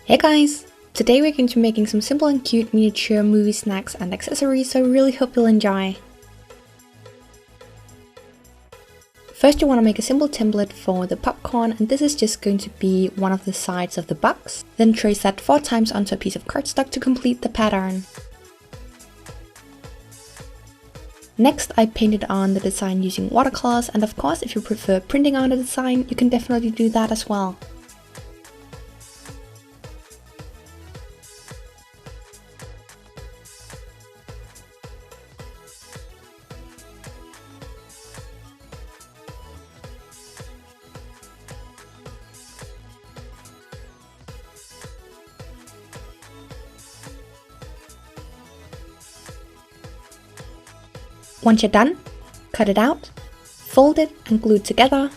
Hey guys! Today we're going to be making some simple and cute miniature movie snacks and accessories, so I really hope you'll enjoy. First you want to make a simple template for the popcorn, and this is just going to be one of the sides of the box. Then trace that 4 times onto a piece of cardstock to complete the pattern. Next I painted on the design using watercolors, and of course if you prefer printing on the design, you can definitely do that as well. Once you're done, cut it out, fold it and glue it together.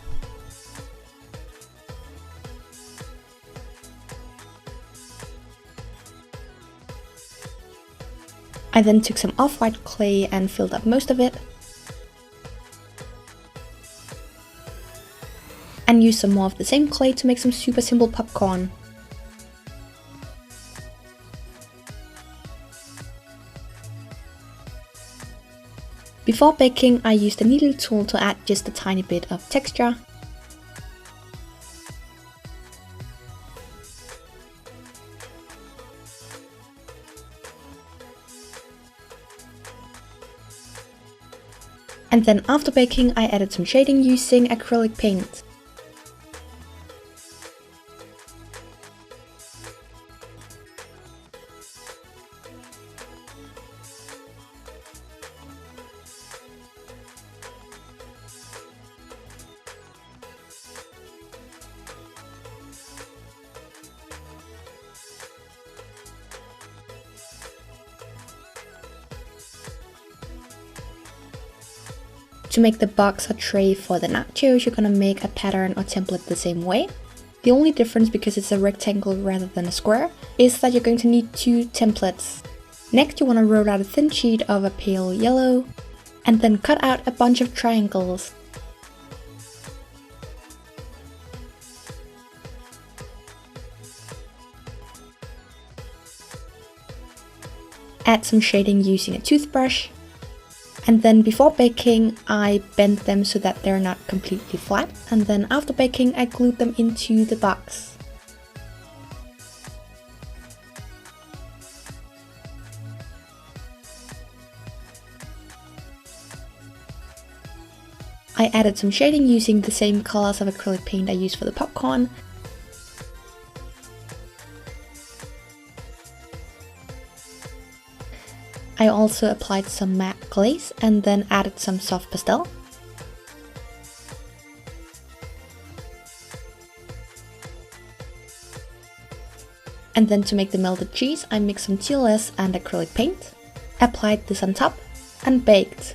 I then took some off-white clay and filled up most of it. And used some more of the same clay to make some super simple popcorn. Before baking, I used a needle tool to add just a tiny bit of texture. And then after baking, I added some shading using acrylic paint. To make the box or tray for the nachos, you're gonna make a pattern or template the same way. The only difference, because it's a rectangle rather than a square, is that you're going to need 2 templates. Next you want to roll out a thin sheet of a pale yellow, and then cut out a bunch of triangles. Add some shading using a toothbrush. And then before baking, I bent them so that they're not completely flat. And then after baking, I glued them into the box. I added some shading using the same colors of acrylic paint I used for the popcorn. I also applied some matte glaze and then added some soft pastel. And then to make the melted cheese, I mixed some TLS and acrylic paint, applied this on top, and baked.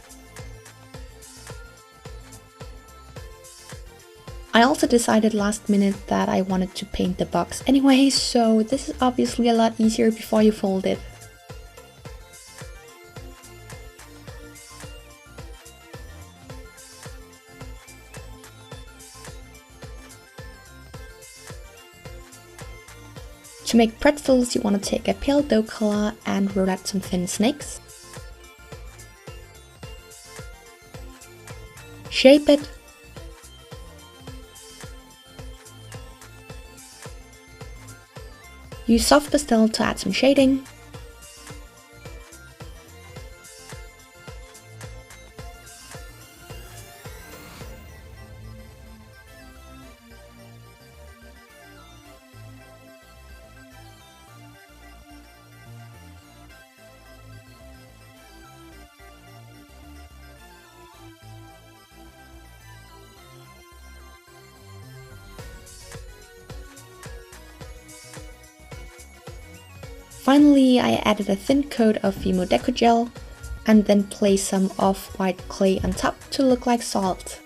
I also decided last minute that I wanted to paint the box anyway, so this is obviously a lot easier before you fold it. To make pretzels, you want to take a pale dough color and roll out some thin snakes. Shape it. Use soft pastel to add some shading. Finally, I added a thin coat of Fimo Deco Gel and then placed some off-white clay on top to look like salt.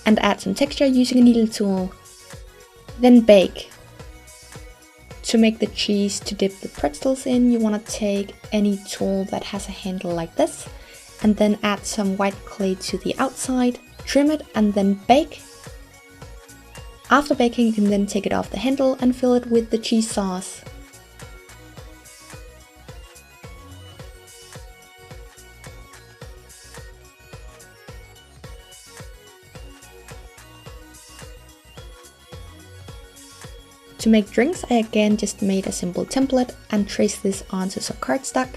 And add some texture using a needle tool. Then bake. To make the cheese to dip the pretzels in, you want to take any tool that has a handle like this, and then add some white clay to the outside, trim it, and then bake. After baking, you can then take it off the handle and fill it with the cheese sauce. To make drinks, I again just made a simple template and traced this onto some cardstock.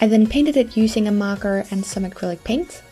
I then painted it using a marker and some acrylic paint.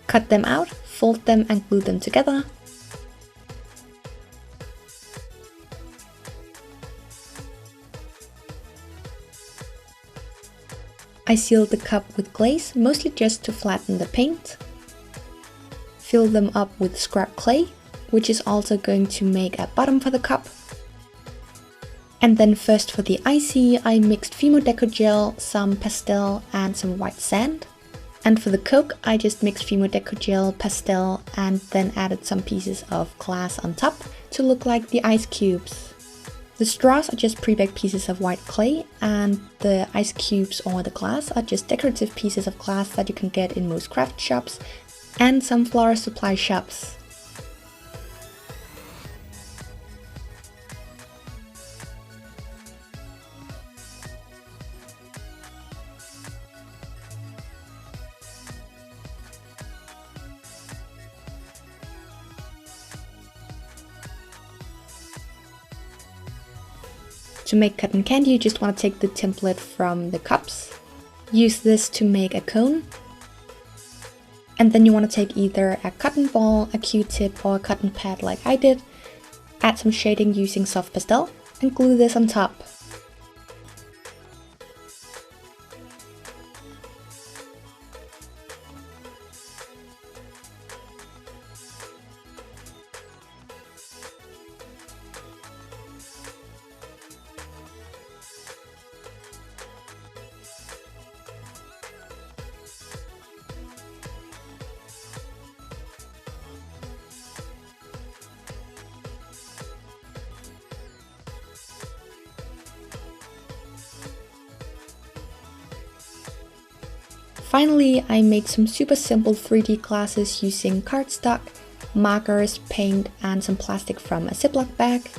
Cut them out, fold them and glue them together. I sealed the cup with glaze, mostly just to flatten the paint. Fill them up with scrap clay, which is also going to make a bottom for the cup. And then first for the Icee, I mixed Fimo Deco Gel, some pastel and some white sand. And for the Coke, I just mixed Fimo Deco Gel, pastel, and then added some pieces of glass on top to look like the ice cubes. The straws are just pre-baked pieces of white clay, and the ice cubes or the glass are just decorative pieces of glass that you can get in most craft shops and some flower supply shops. To make cotton candy, you just want to take the template from the cups, use this to make a cone, and then you want to take either a cotton ball, a Q-tip, or a cotton pad like I did, add some shading using soft pastel, and glue this on top. Finally, I made some super simple 3D glasses using cardstock, markers, paint, and some plastic from a Ziploc bag.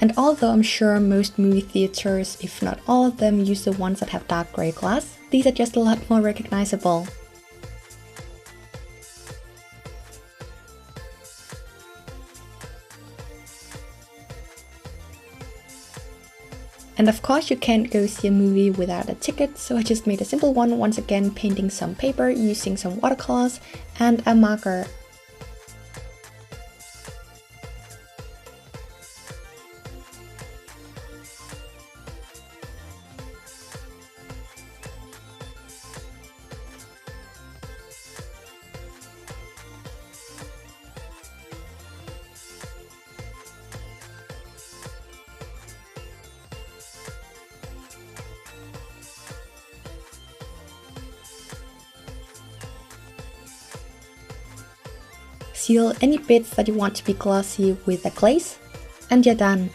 And although I'm sure most movie theaters, if not all of them, use the ones that have dark grey glass, these are just a lot more recognizable. And of course you can't go see a movie without a ticket, so I just made a simple one, once again painting some paper using some watercolors and a marker. Seal any bits that you want to be glossy with a glaze, and you're done.